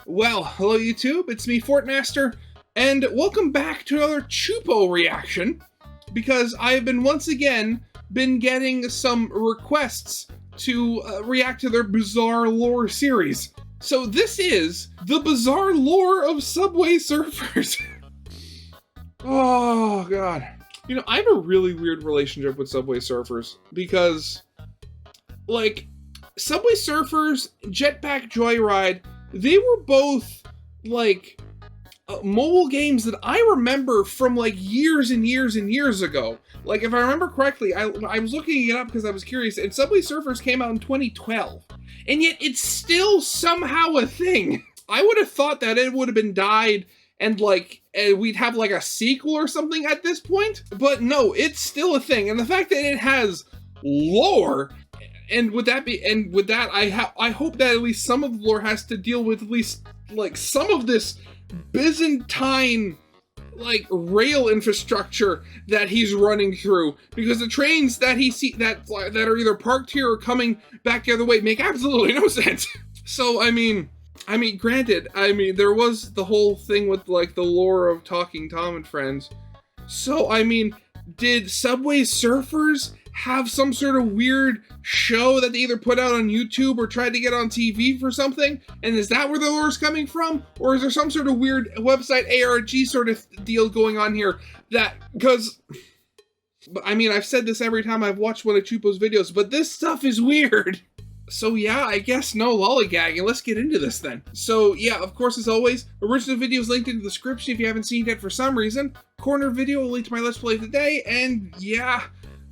Well, hello YouTube, it's me, Fortmaster, and welcome back to another Chupo reaction, because I've been once again getting some requests to react to their bizarre lore series. So this is the bizarre lore of Subway Surfers. Oh god. You know, I have a really weird relationship with Subway Surfers, because, like, Subway Surfers, Jetpack Joyride, they were both, like, mobile games that I remember from, like, years and years and years ago. Like, if I remember correctly, I was looking it up because I was curious, and Subway Surfers came out in 2012. And yet, it's still somehow a thing. I would have thought that it would have been died and, like, we'd have, like, a sequel or something at this point. But no, it's still a thing. And the fact that it has lore... And with that, I hope that at least some of the lore has to deal with at least, like, some of this Byzantine, like, rail infrastructure that he's running through, because the trains that he that are either parked here or coming back the other way make absolutely no sense. So I mean, granted, there was the whole thing with, like, the lore of Talking Tom and Friends. So I mean, did Subway Surfers have some sort of weird show that they either put out on YouTube or tried to get on TV for something? And is that where the lore is coming from? Or is there some sort of weird website ARG sort of deal going on here? Because, I mean, I've said this every time I've watched one of Chupo's videos, but this stuff is weird. So yeah, I guess no lollygagging, let's get into this then. So yeah, of course, as always, original video is linked in the description if you haven't seen it yet for some reason. Corner video will link to my Let's Play of the day, and yeah,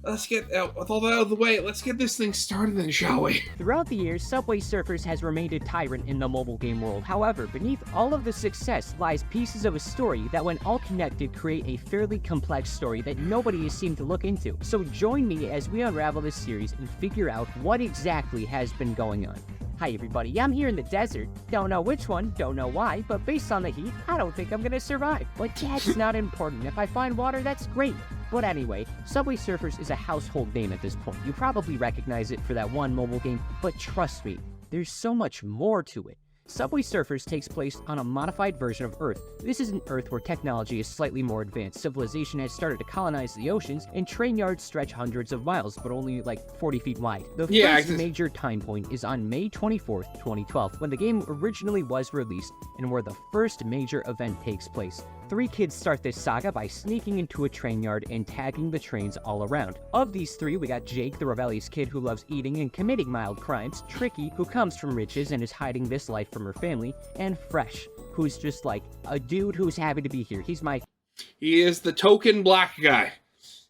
let's get with all that out of the way, let's get this thing started then, shall we? Throughout the years, Subway Surfers has remained a tyrant in the mobile game world. However, beneath all of the success lies pieces of a story that, when all connected, create a fairly complex story that nobody has seemed to look into. So join me as we unravel this series and figure out what exactly has been going on. Hi everybody, I'm here in the desert. Don't know which one, don't know why, but based on the heat, I don't think I'm gonna survive. But that's not important. If I find water, that's great. But anyway, Subway Surfers is a household name at this point. You probably recognize it for that one mobile game, but trust me, there's so much more to it. Subway Surfers takes place on a modified version of Earth. This is an Earth where technology is slightly more advanced. Civilization has started to colonize the oceans, and train yards stretch hundreds of miles, but only like 40 feet wide. The first major time point is on May 24th, 2012, when the game originally was released, and where the first major event takes place. 3 kids start this saga by sneaking into a train yard and tagging the trains all around. Of these 3, we got Jake, the rebellious kid who loves eating and committing mild crimes, Tricky, who comes from riches and is hiding this life from her family, and Fresh, who's just like a dude who's happy to be here. He is the token black guy.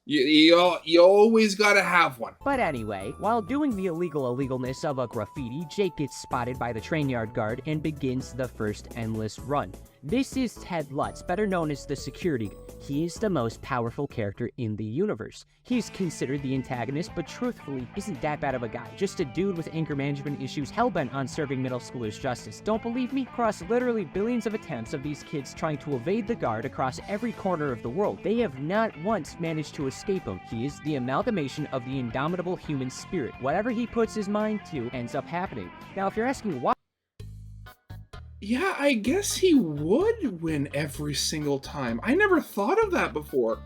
You always gotta have one. But anyway, while doing the illegalness of a graffiti, Jake gets spotted by the train yard guard and begins the first endless run. This is Ted Lutz, better known as the security. He is the most powerful character in the universe. He's considered the antagonist, but truthfully isn't that bad of a guy. Just a dude with anger management issues hellbent on serving middle schoolers justice. Don't believe me? Across literally billions of attempts of these kids trying to evade the guard across every corner of the world, they have not once managed to escape him. He is the amalgamation of the indomitable human spirit. Whatever he puts his mind to ends up happening. Now, if you're asking why... Yeah, I guess he would win every single time. I never thought of that before.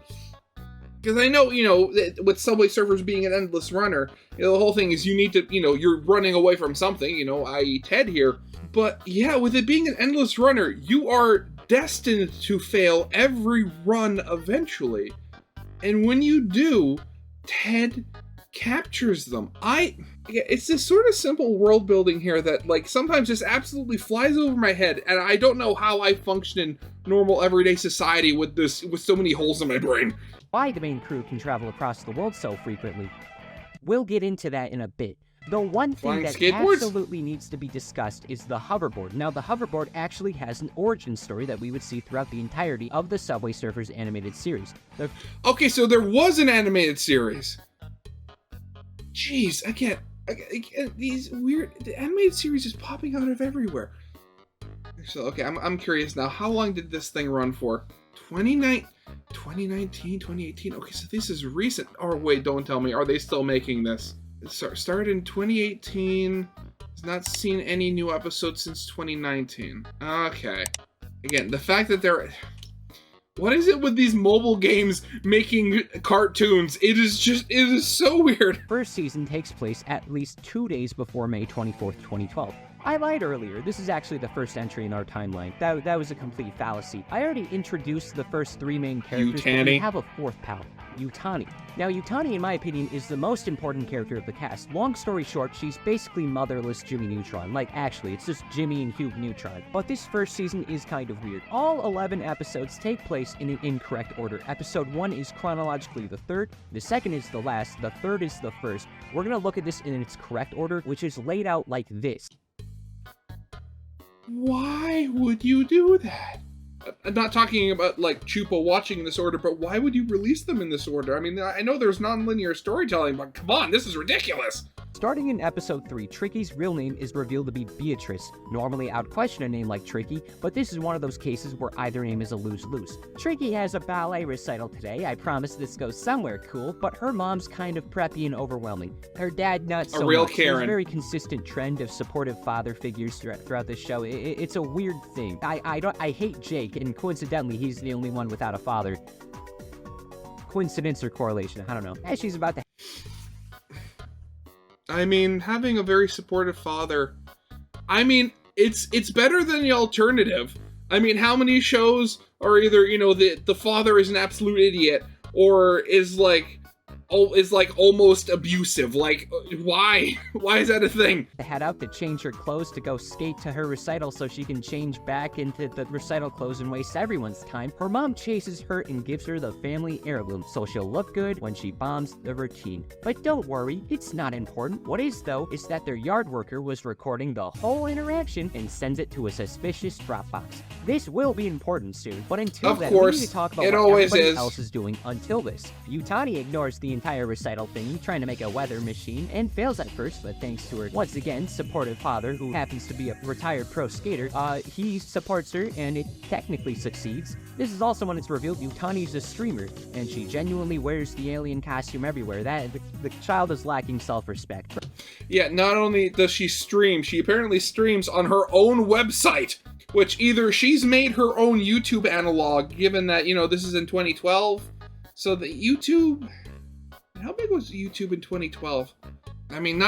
Because I know, you know, with Subway Surfers being an endless runner, you know, the whole thing is you need to, you know, you're running away from something, you know, i.e. Ted here. But yeah, with it being an endless runner, you are destined to fail every run eventually. And when you do, Ted captures them. It's this sort of simple world building here that, like, sometimes just absolutely flies over my head, and I don't know how I function in normal everyday society with so many holes in my brain. Why the main crew can travel across the world so frequently. We'll get into that in a bit. The one thing that absolutely needs to be discussed is the hoverboard. Now, the hoverboard actually has an origin story that we would see throughout the entirety of the Subway Surfers animated series. Okay, so there was an animated series. Jeez, again, these weird... The animated series is popping out of everywhere. So, okay, I'm curious now. How long did this thing run for? 2019, 2018? Okay, so this is recent. Oh, wait, don't tell me. Are they still making this? It started in 2018. Not seen any new episodes since 2019. Okay. Again, the fact that they're... What is it with these mobile games making cartoons? It is so weird. First season takes place at least 2 days before May 24th, 2012. I lied earlier, this is actually the first entry in our timeline. That was a complete fallacy. I already introduced the first 3 main characters, but we have a 4th pal, Yutani. Now, Yutani, in my opinion, is the most important character of the cast. Long story short, she's basically motherless Jimmy Neutron. Like, actually, it's just Jimmy and Hugh Neutron. But this first season is kind of weird. All 11 episodes take place in an incorrect order. Episode 1 is chronologically the 3rd, the 2nd is the last, the 3rd is the 1st. We're gonna look at this in its correct order, which is laid out like this. Why would you do that? I'm not talking about, like, Chupa watching in this order, but why would you release them in this order? I mean, I know there's non-linear storytelling, but come on, this is ridiculous! Starting in episode 3, Tricky's real name is revealed to be Beatrice. Normally, I would question a name like Tricky, but this is one of those cases where either name is a lose-lose. Tricky has a ballet recital today. I promise this goes somewhere cool, but her mom's kind of preppy and overwhelming. Her dad, not so a real much. Karen. There's a very consistent trend of supportive father figures throughout the show. It's a weird thing. I hate Jake, and coincidentally, he's the only one without a father. Coincidence or correlation, I don't know. As she's about to... I mean, having a very supportive father, I mean, it's better than the alternative. I mean, how many shows are either, you know, the father is an absolute idiot, or is like almost abusive? Like, why? Why is that a thing? To head out to change her clothes to go skate to her recital so she can change back into the recital clothes and waste everyone's time. Her mom chases her and gives her the family heirloom so she'll look good when she bombs the routine. But don't worry, it's not important. What is, though, is that their yard worker was recording the whole interaction and sends it to a suspicious Dropbox. This will be important soon, but until then, we need to talk about what everybody else is doing until this. Yutani ignores the entire recital thingy, trying to make a weather machine, and fails at first, but thanks to her, once again, supportive father, who happens to be a retired pro skater, he supports her, and it technically succeeds. This is also when it's revealed Yutani's a streamer, and she genuinely wears the alien costume everywhere. The child is lacking self-respect. Yeah, not only does she stream, she apparently streams on her own website, which either she's made her own YouTube analog, given that, you know, this is in 2012, so the YouTube... How big was YouTube in 2012? I mean,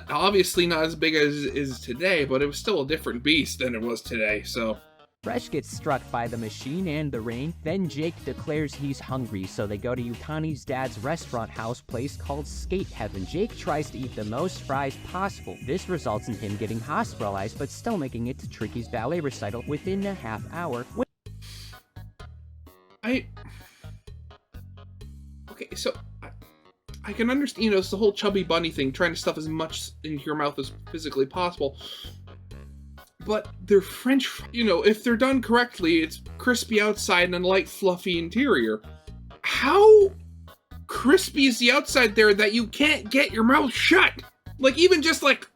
obviously not as big as it is today, but it was still a different beast than it was today, so... Fresh gets struck by the machine and the rain, then Jake declares he's hungry, so they go to Yutani's dad's restaurant house place called Skate Heaven. Jake tries to eat the most fries possible. This results in him getting hospitalized, but still making it to Tricky's ballet recital within a half hour. Okay, so... I can understand, you know, it's the whole chubby bunny thing, trying to stuff as much into your mouth as physically possible. But they're French fries. You know, if they're done correctly, it's crispy outside and a light, fluffy interior. How crispy is the outside there that you can't get your mouth shut? Like, even just like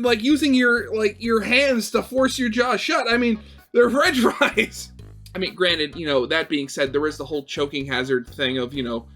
using your hands to force your jaw shut. I mean, they're French fries. I mean, granted, you know, that being said, there is the whole choking hazard thing of, you know,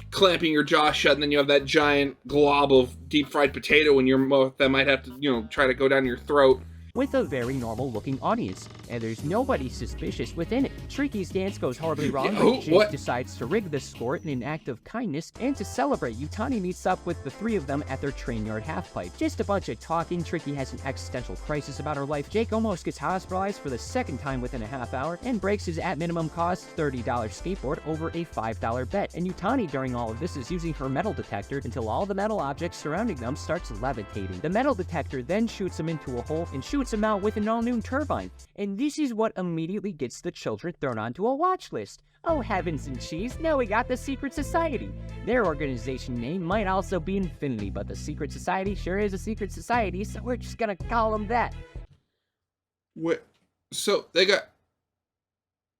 clamping your jaw shut, and then you have that giant glob of deep fried potato in your mouth that might have to, you know, try to go down your throat. With a very normal-looking audience, and there's nobody suspicious within it. Tricky's dance goes horribly wrong, but Jake decides to rig the score in an act of kindness, and to celebrate, Yutani meets up with the 3 of them at their train yard halfpipe. Just a bunch of talking, Tricky has an existential crisis about her life, Jake almost gets hospitalized for the 2nd time within a half hour, and breaks his at-minimum cost $30 skateboard over a $5 bet, and Yutani during all of this is using her metal detector until all the metal objects surrounding them starts levitating. The metal detector then shoots him into a hole and shoots him out with an all-new turbine, and this is what immediately gets the children thrown onto a watch list. Oh heavens and cheese, now we got the Secret Society. Their organization name might also be Infinity, but the Secret Society sure is a secret society, so we're just gonna call them that. What? So they got...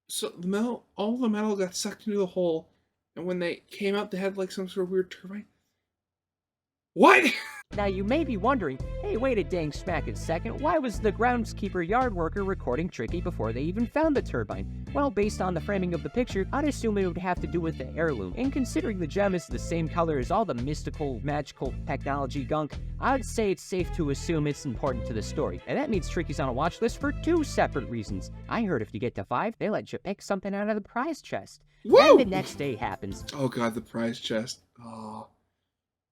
So the metal, all the metal got sucked into the hole, and when they came out they had like some sort of weird turbine? What? Now you may be wondering, hey, wait a dang smackin' second, why was the groundskeeper yard worker recording Tricky before they even found the turbine? Well, based on the framing of the picture, I'd assume it would have to do with the heirloom. And considering the gem is the same color as all the mystical, magical technology gunk, I'd say it's safe to assume it's important to the story. And that means Tricky's on a watch list for 2 separate reasons. I heard if you get to 5, they let you pick something out of the prize chest. Woo! Then the next day happens. Oh god, the prize chest. Oh,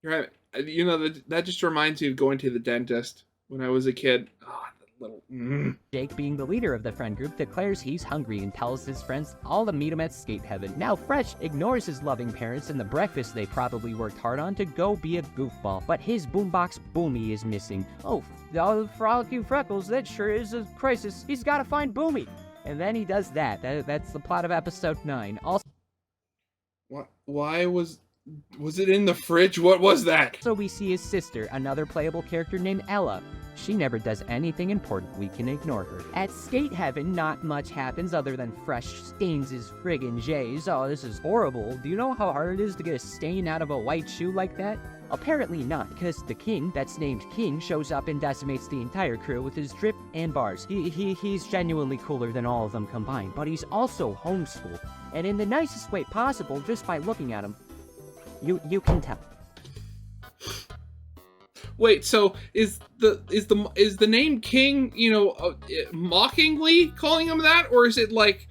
you're right. You know, that just reminds me of going to the dentist when I was a kid. Oh, the little... Jake, being the leader of the friend group, declares he's hungry and tells his friends all to meet him at skate heaven. Now, Fresh ignores his loving parents and the breakfast they probably worked hard on to go be a goofball. But his boombox Boomy is missing. Oh, frolicking Freckles, that sure is a crisis. He's gotta find Boomy. And then he does that. That's the plot of episode 9. Also, why was it in the fridge? What was that? so we see his sister, another playable character named Ella. She never does anything important, we can ignore her. At skate heaven, not much happens other than Fresh stains his friggin' J's. Oh, this is horrible. Do you know how hard it is to get a stain out of a white shoe like that? Apparently not, because the king, that's named King, shows up and decimates the entire crew with his drip and bars. He's genuinely cooler than all of them combined, but he's also homeschooled. And in the nicest way possible, just by looking at him, you can tell. Wait, so is the name King, mockingly calling him that, or is it like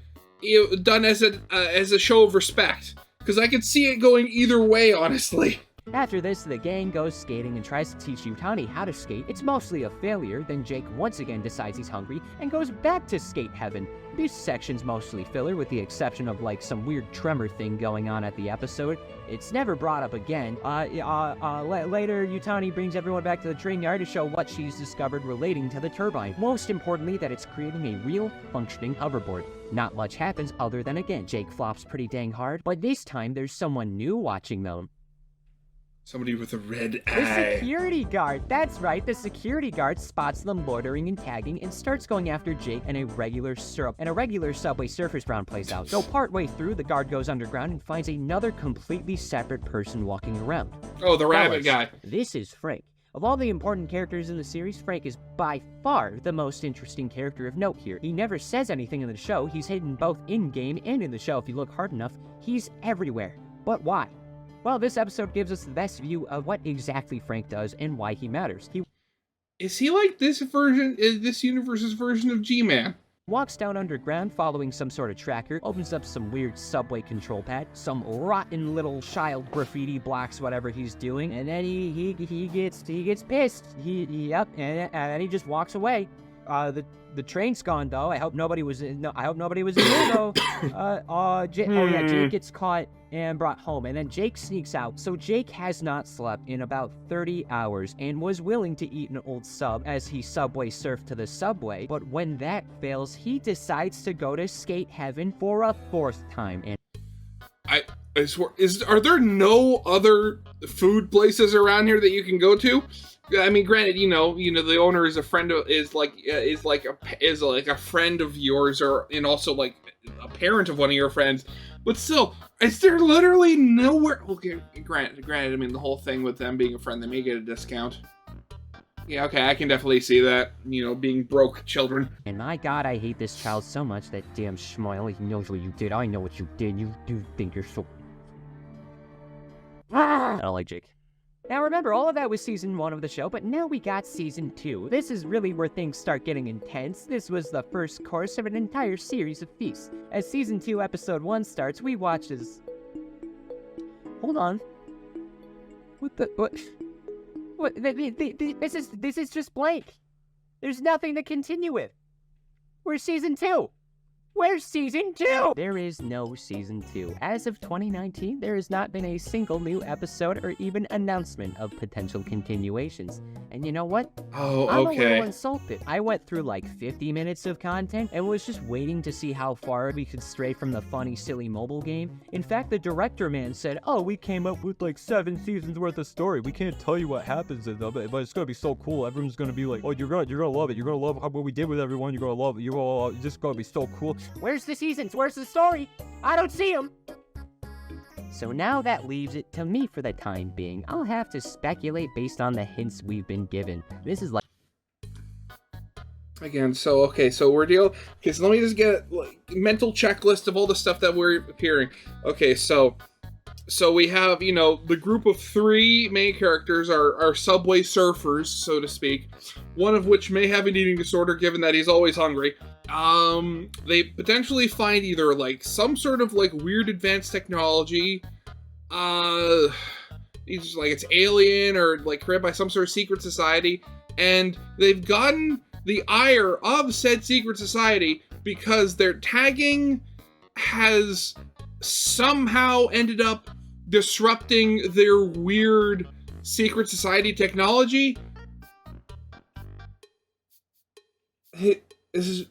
done as a show of respect? Because I could see it going either way, honestly. After this, the gang goes skating and tries to teach Yutani how to skate. It's mostly a failure, then Jake once again decides he's hungry and goes back to skate heaven. This section's mostly filler with the exception of like some weird tremor thing going on at the episode. It's never brought up again. Later, Yutani brings everyone back to the train yard to show what she's discovered relating to the turbine. Most importantly, that it's creating a real, functioning hoverboard. Not much happens other than, again, Jake flops pretty dang hard, but this time there's someone new watching them. Somebody with a red eye. The security guard. That's right, the security guard spots them loitering and tagging and starts going after Jake and a regular Subway Surfers round plays out. So partway through, the guard goes underground and finds another completely separate person walking around. Oh, the rabbit guy. This is Frank. Of all the important characters in the series, Frank is by far the most interesting character of note here. He never says anything in the show. He's hidden both in-game and in the show if you look hard enough. He's everywhere. But why? Well, this episode gives us the best view of what exactly Frank does and why he matters. Is he like this universe's version of G-Man? Walks down underground following some sort of tracker, opens up some weird subway control pad, some rotten little child graffiti blocks whatever he's doing, and then he gets pissed. And then he just walks away. The train's gone though. I hope nobody was in there though. Jake gets caught and brought home, and then Jake sneaks out. So Jake has not slept in about 30 hours and was willing to eat an old sub as he subway surfed to the subway. But when that fails, he decides to go to skate heaven for a 4th time. And I swear, are there no other food places around here that you can go to? I mean, granted, the owner is a friend of, is like a friend of yours, and also like a parent of one of your friends. But still, is there literally nowhere? Okay, granted. I mean, the whole thing with them being a friend, they may get a discount. Yeah, okay, I can definitely see that. Being broke children. And my God, I hate this child so much. That damn schmoil. He knows what you did. I know what you did. You do think you're so. I don't like Jake. Now remember, all of that was season 1 of the show, but now we got season 2. This is really where things start getting intense. This was the first course of an entire series of feasts. As season 2 episode 1 starts, we watch as... Hold on. What? This is just blank. There's nothing to continue with. Where's season 2? Where's season 2? There is no season 2. As of 2019, there has not been a single new episode or even announcement of potential continuations. And you know what? Oh, okay. I'm a little insulted. I went through like 50 minutes of content and was just waiting to see how far we could stray from the funny, silly mobile game. In fact, the director man said, "Oh, we came up with like 7 seasons worth of story. We can't tell you what happens in them, but it's gonna be so cool. Everyone's gonna be like, oh, you're gonna love it. You're gonna love what we did with everyone. You're gonna love it. It's just gonna be so cool." Where's the seasons? Where's the story? I don't see them. So now that leaves it to me for the time being. I'll have to speculate based on the hints we've been given. This is like Again, so okay, so we're dealing. Okay, so let me just get like mental checklist of all the stuff that we're hearing. Okay, so we have, you know, the group of 3 main characters are subway surfers, so to speak. One of which may have an eating disorder, given that he's always hungry. They potentially find either like some sort of like weird advanced technology. It's like it's alien or like created by some sort of secret society, and they've gotten the ire of said secret society because their tagging has somehow ended up disrupting their weird secret society technology. Hey, this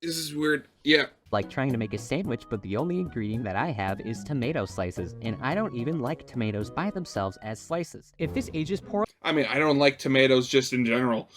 is weird. Yeah. like trying to make a sandwich, but the only ingredient that I have is tomato slices, and I don't even like tomatoes by themselves as slices. If this ages poorly I mean, I don't like tomatoes just in general.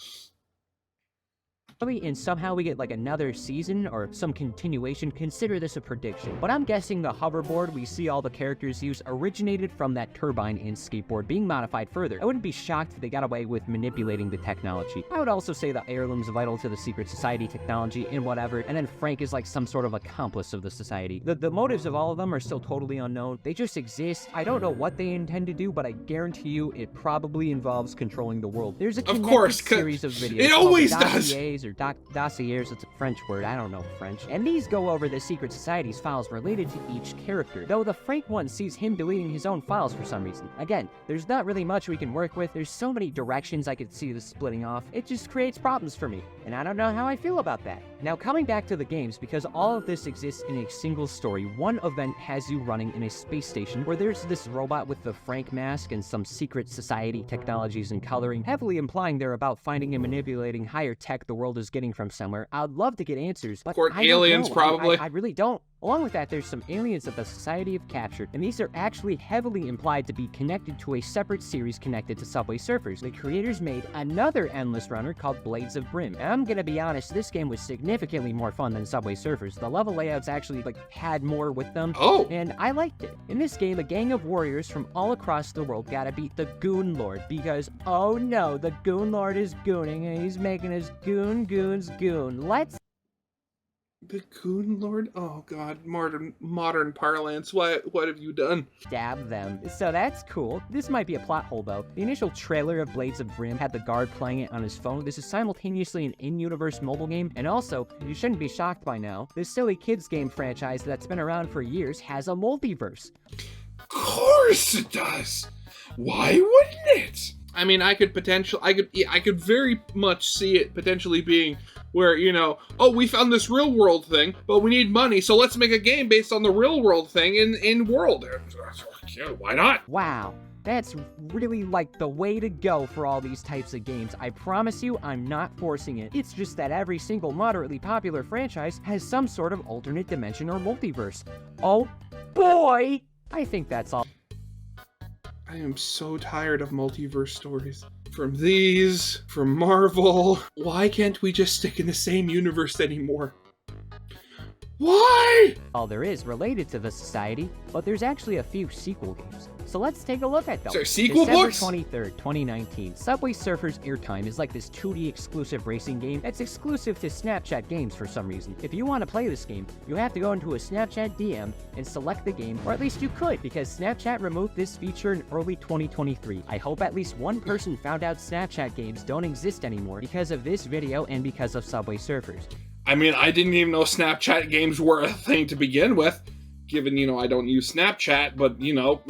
and somehow we get like another season or some continuation, consider this a prediction. But I'm guessing the hoverboard we see all the characters use originated from that turbine and skateboard being modified further. I wouldn't be shocked if they got away with manipulating the technology. I would also say the heirloom's vital to the secret society technology and whatever, and then Frank is like some sort of accomplice of the society. The motives of all of them are still totally unknown. They just exist. I don't know what they intend to do, but I guarantee you it probably involves controlling the world. There's a connected series of videos. It always does. Dossiers or dossiers, it's a French word, I don't know French. And these go over the secret society's files related to each character, though the Frank one sees him deleting his own files for some reason. Again, there's not really much we can work with. There's so many directions I could see this splitting off. It just creates problems for me, and I don't know how I feel about that. Now, coming back to the games, because all of this exists in a single story, one event has you running in a space station where there's this robot with the Frank mask and some secret society technologies and coloring, heavily implying they're about finding and manipulating higher tech the world is getting from somewhere. I'd love to get answers, but I don't aliens, know. probably. I really don't. Along with that, there's some aliens that the Society have captured, and these are actually heavily implied to be connected to a separate series connected to Subway Surfers. The creators made another endless runner called Blades of Brim. And I'm gonna be honest, this game was significantly more fun than Subway Surfers. The level layouts actually had more with them, and I liked it. In this game, a gang of warriors from all across the world gotta beat the Goon Lord, because oh no, the Goon Lord is gooning, and he's making his goons goon. Let's The Goon Lord? Oh god, modern parlance. What have you done? stab them. So that's cool. This might be a plot hole though. The initial trailer of Blades of Brim had the guard playing it on his phone. This is simultaneously an in-universe mobile game, and also, you shouldn't be shocked by now, this silly kids game franchise that's been around for years has a multiverse. Of course it does! Why wouldn't it? I mean, I could very much see it potentially being where, you know, oh, we found this real world thing, but we need money, so let's make a game based on the real world thing in world. Yeah, why not? Wow. That's really like the way to go for all these types of games. I promise you, I'm not forcing it. It's just that every single moderately popular franchise has some sort of alternate dimension or multiverse. Oh boy! I think that's all. I am so tired of multiverse stories. From Marvel. Why can't we just stick in the same universe anymore? Why? All there is related to the Society, but there's actually a few sequel games. So let's take a look at them. So sequel December books? 23rd, 2019, Subway Surfers Airtime is like this 2D exclusive racing game that's exclusive to Snapchat games for some reason. If you want to play this game, you have to go into a Snapchat DM and select the game, or at least you could, because Snapchat removed this feature in early 2023. I hope at least one person found out Snapchat games don't exist anymore because of this video and because of Subway Surfers. I mean, I didn't even know Snapchat games were a thing to begin with, given, you know, I don't use Snapchat, but, you know,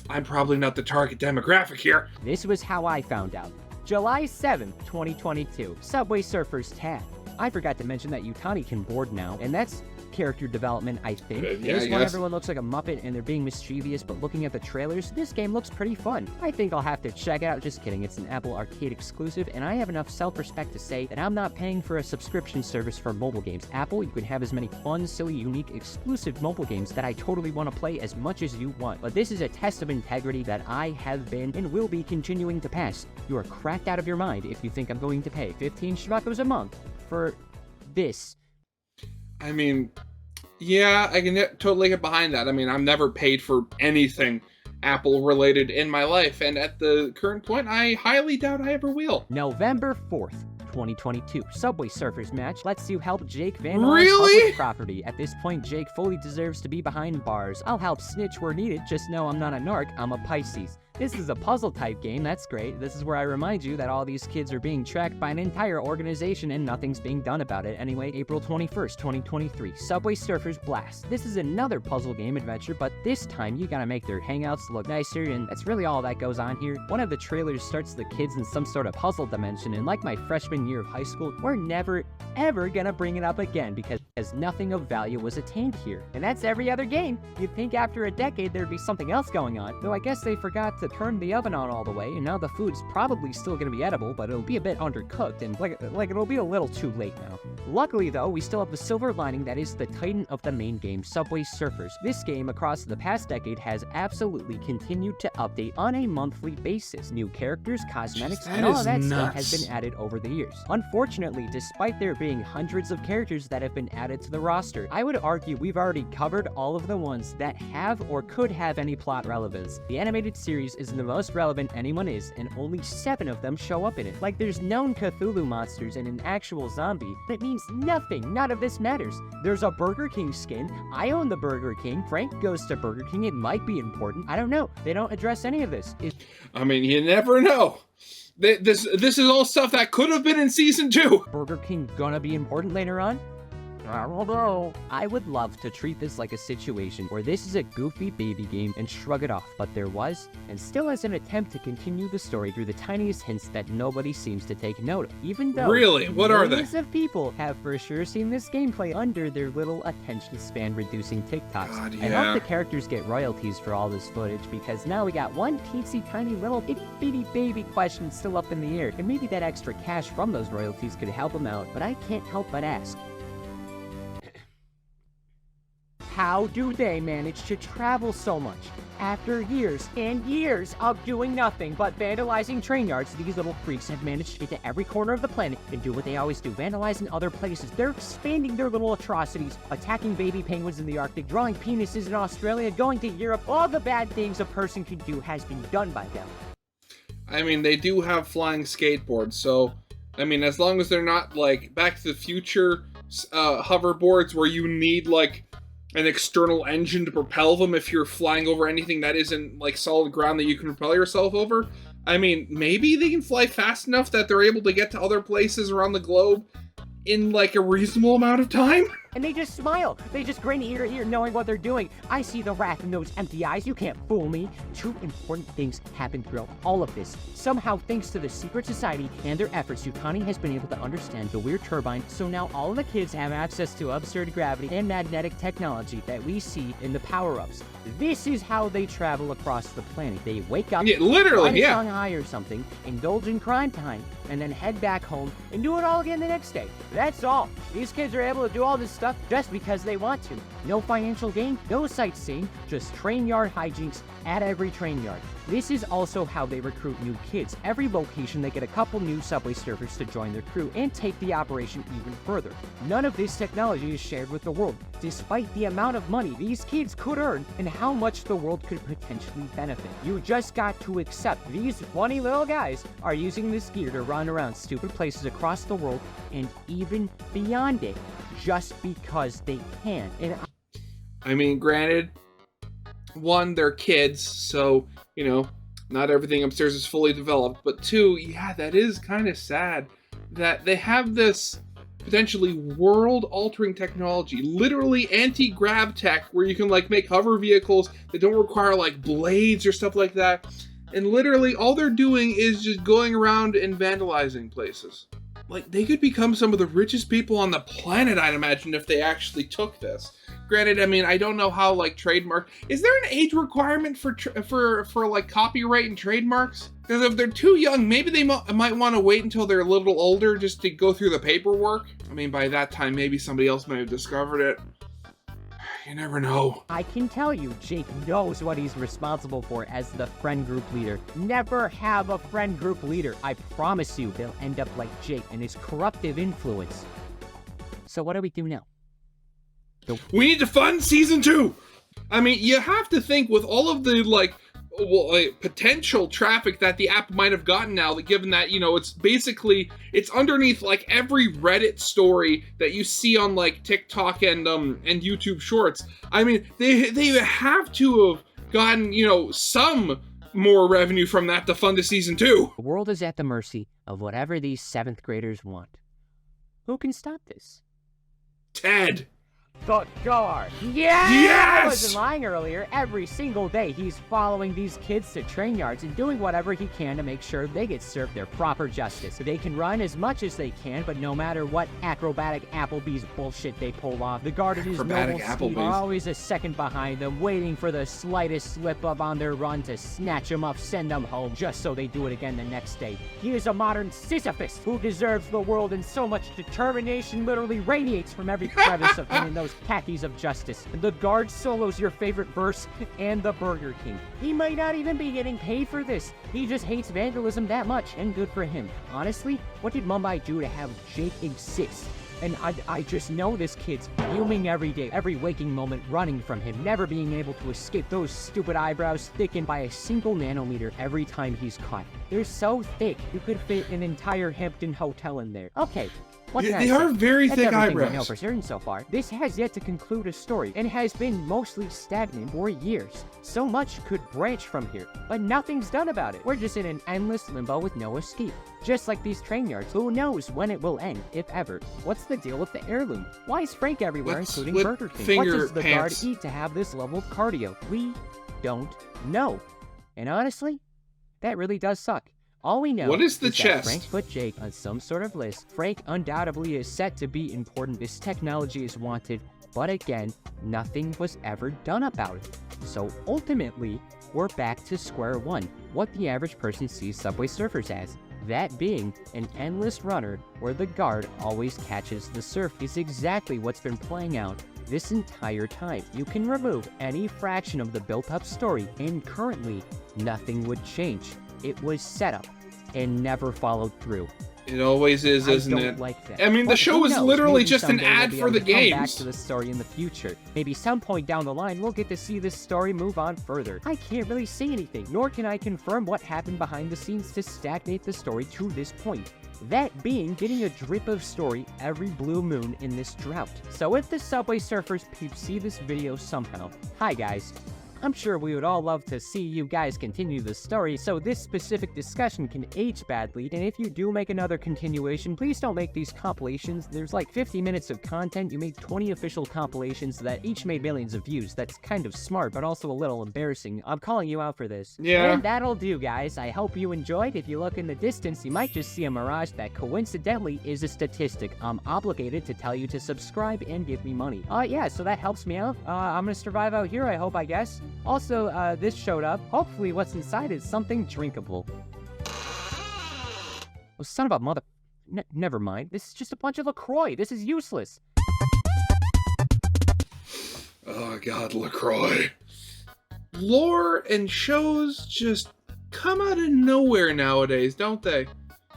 I'm probably not the target demographic here. This was how I found out. July 7th, 2022, Subway Surfers tab. I forgot to mention that Yutani can board now, and that's character development, I think. Yeah, This one, everyone looks like a Muppet and they're being mischievous, but looking at the trailers, this game looks pretty fun. I think I'll have to check it out. Just kidding, it's an Apple Arcade exclusive, and I have enough self-respect to say that I'm not paying for a subscription service for mobile games. Apple, you can have as many fun, silly, unique, exclusive mobile games that I totally want to play as much as you want. But this is a test of integrity that I have been and will be continuing to pass. You are cracked out of your mind if you think I'm going to pay 15 schmuckos a month for this. I mean, Yeah, I can totally get behind that. I mean, I've never paid for anything Apple related in my life, and at the current point, I highly doubt I ever will. November 4th. 2022 Subway Surfers match lets you help Jake vandalize Really? public property. At this point, Jake fully deserves to be behind bars. I'll help snitch where needed, just know I'm not a narc, I'm a Pisces. This is a puzzle type game, that's great. This is where I remind you that all these kids are being tracked by an entire organization and nothing's being done about it. Anyway, April 21st, 2023, Subway Surfers Blast. This is another puzzle game adventure, but this time you gotta make their hangouts look nicer, and that's really all that goes on here. One of the trailers starts the kids in some sort of puzzle dimension, and like my freshman year of high school, we're never ever gonna bring it up again because nothing of value was attained here. And that's every other game. You'd think after a decade there'd be something else going on, though I guess they forgot to turn the oven on all the way, and now the food's probably still gonna be edible, but it'll be a bit undercooked, and like it'll be a little too late now. Luckily though, we still have the silver lining that is the titan of the main game, Subway Surfers. This game across the past decade has absolutely continued to update on a monthly basis. New characters, cosmetics, and all of that stuff has been added over the years. Unfortunately, despite there being hundreds of characters that have been added to the roster, I would argue we've already covered all of the ones that have or could have any plot relevance. The animated series is the most relevant anyone is, and only 7 of them show up in it. Like there's known Cthulhu monsters and an actual zombie. That means nothing. None of this matters. There's a Burger King skin. I own the Burger King. Frank goes to Burger King. It might be important. I don't know. They don't address any of this. I mean, you never know. This is all stuff that could have been in season 2. Burger King gonna be important later on? I don't know. I would love to treat this like a situation where this is a goofy baby game and shrug it off, but there was, and still is, an attempt to continue the story through the tiniest hints that nobody seems to take note of, even though Really? What are they? millions of people have for sure seen this gameplay under their little attention span reducing TikToks. God, I yeah. hope the characters get royalties for all this footage, because now we got one teensy tiny little itty bitty baby question still up in the air, and maybe that extra cash from those royalties could help them out, but I can't help but ask, how do they manage to travel so much? After years and years of doing nothing but vandalizing train yards, these little freaks have managed to get to every corner of the planet and do what they always do, vandalizing other places. They're expanding their little atrocities, attacking baby penguins in the Arctic, drawing penises in Australia, going to Europe. All the bad things a person can do has been done by them. I mean, they do have flying skateboards, so, I mean, as long as they're not, like, Back to the Future hoverboards where you need, like, an external engine to propel them if you're flying over anything that isn't, like, solid ground that you can propel yourself over. I mean, maybe they can fly fast enough that they're able to get to other places around the globe in, like, a reasonable amount of time? And they just smile. They just grin ear to ear, knowing what they're doing. I see the wrath in those empty eyes. You can't fool me. 2 important things happen throughout all of this. Somehow, thanks to the secret society and their efforts, Yukani has been able to understand the weird turbine, so now all of the kids have access to absurd gravity and magnetic technology that we see in the power-ups. This is how they travel across the planet. They wake up, Yeah, literally, fly to yeah. Shanghai or something, indulge in crime time, and then head back home and do it all again the next day. That's all. These kids are able to do all this stuff just because they want to. No financial gain, no sightseeing, just train yard hijinks at every train yard. This is also how they recruit new kids. Every location they get a couple new Subway Surfers to join their crew and take the operation even further. None of this technology is shared with the world, despite the amount of money these kids could earn and how much the world could potentially benefit. You just got to accept these funny little guys are using this gear to run around stupid places across the world and even beyond it, just because they can. And I mean, granted, one, they're kids, so, you know, not everything upstairs is fully developed. But 2, yeah, that is kind of sad that they have this potentially world-altering technology, literally anti-grav tech, where you can, like, make hover vehicles that don't require, like, blades or stuff like that. And literally all they're doing is just going around and vandalizing places. Like, they could become some of the richest people on the planet, I'd imagine, if they actually took this. Granted, I mean, I don't know how, like, trademark... Is there an age requirement for like, copyright and trademarks? Because if they're too young, maybe they might want to wait until they're a little older just to go through the paperwork. I mean, by that time, maybe somebody else might have discovered it. You never know. I can tell you, Jake knows what he's responsible for as the friend group leader. Never have a friend group leader. I promise you, they'll end up like Jake and his corruptive influence. So what do we do now? We need to fund season 2. I mean, you have to think with all of the potential traffic that the app might have gotten now, that given that, you know, it's underneath like every Reddit story that you see on like TikTok and YouTube Shorts. I mean, they have to have gotten, you know, some more revenue from that to fund a season 2. The world is at the mercy of whatever these 7th graders want. Who can stop this? Ted. The guard. Yes! Yes! I wasn't lying earlier. Every single day, he's following these kids to train yards and doing whatever he can to make sure they get served their proper justice. They can run as much as they can, but no matter what acrobatic Applebee's bullshit they pull off, the guard and his noble steed are always a second behind them, waiting for the slightest slip-up on their run to snatch them up, send them home, just so they do it again the next day. He is a modern Sisyphus who deserves the world, and so much determination literally radiates from every crevice of him in those khakis of justice. The guard solo's your favorite verse, and the Burger King. He might not even be getting paid for this. He just hates vandalism that much, and good for him. Honestly, what did Mumbai do to have Jake exist? And I just know this kid's fuming every day, every waking moment, running from him, never being able to escape those stupid eyebrows thickened by a single nanometer every time he's caught. They're so thick, you could fit an entire Hampton hotel in there. Okay. They are very thick eyebrows. I know for certain so far. This has yet to conclude a story, and has been mostly stagnant for years. So much could branch from here, but nothing's done about it. We're just in an endless limbo with no escape. Just like these train yards, who knows when it will end, if ever. What's the deal with the heirloom? Why is Frank everywhere, including Burger King? What does the guard eat to have this level of cardio? We don't know. And honestly, that really does suck. All we know what is the chest? That Frank put Jake on some sort of list. Frank undoubtedly is set to be important. This technology is wanted, but again, nothing was ever done about it. So ultimately, we're back to square one. What the average person sees Subway Surfers as. That being an endless runner where the guard always catches the surf is exactly what's been playing out this entire time. You can remove any fraction of the built-up story, and currently, nothing would change. It was set up and never followed through. It always is, isn't it? Like that. I mean, the show is literally just an ad for the games. Come back to the story in the future. Maybe some point down the line, we'll get to see this story move on further. I can't really say anything, nor can I confirm what happened behind the scenes to stagnate the story to this point. That being getting a drip of story every blue moon in this drought. So if the Subway Surfers peeps see this video somehow, hi guys. I'm sure we would all love to see you guys continue the story, so this specific discussion can age badly, and if you do make another continuation, please don't make these compilations. There's like 50 minutes of content, you made 20 official compilations that each made millions of views. That's kind of smart, but also a little embarrassing. I'm calling you out for this. Yeah. And that'll do, guys. I hope you enjoyed. If you look in the distance, you might just see a mirage that coincidentally is a statistic. I'm obligated to tell you to subscribe and give me money. Yeah, so that helps me out. I'm gonna survive out here, I guess. Also, this showed up. Hopefully what's inside is something drinkable. Oh, son of a mother... never mind. This is just a bunch of LaCroix. This is useless. Oh, God, LaCroix. Lore and shows just come out of nowhere nowadays, don't they?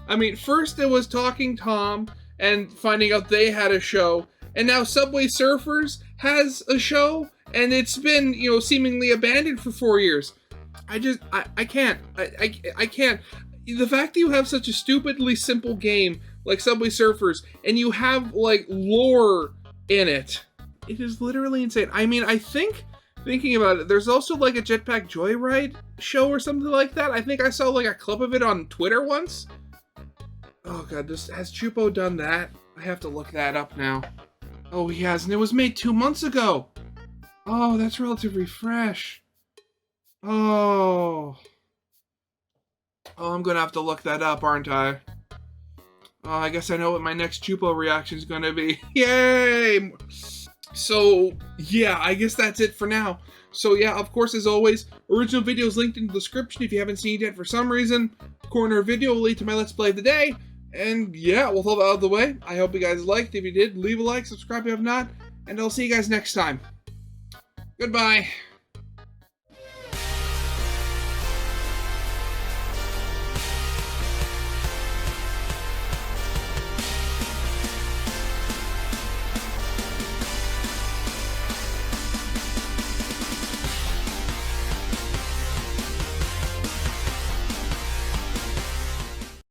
I mean, first it was Talking Tom and finding out they had a show, and now Subway Surfers has a show, and it's been, you know, seemingly abandoned for 4 years. I can't. I can't. The fact that you have such a stupidly simple game like Subway Surfers, and you have, like, lore in it, it is literally insane. I mean, I think, thinking about it, there's also, like, a Jetpack Joyride show or something like that. I think I saw, like, a clip of it on Twitter once. Oh, God, has Chupo done that? I have to look that up now. Oh, he has, and it was made 2 months ago. Oh, that's relatively fresh. Oh, I'm gonna have to look that up, aren't I? Oh, I guess I know what my next Chupo reaction is gonna be. Yay! So, yeah, I guess that's it for now. So, yeah, of course, as always, original videos linked in the description if you haven't seen it yet for some reason. Corner video will lead to my Let's Play of the day. And, yeah, we'll throw that out of the way. I hope you guys liked. If you did, leave a like, subscribe if you have not, and I'll see you guys next time. Goodbye.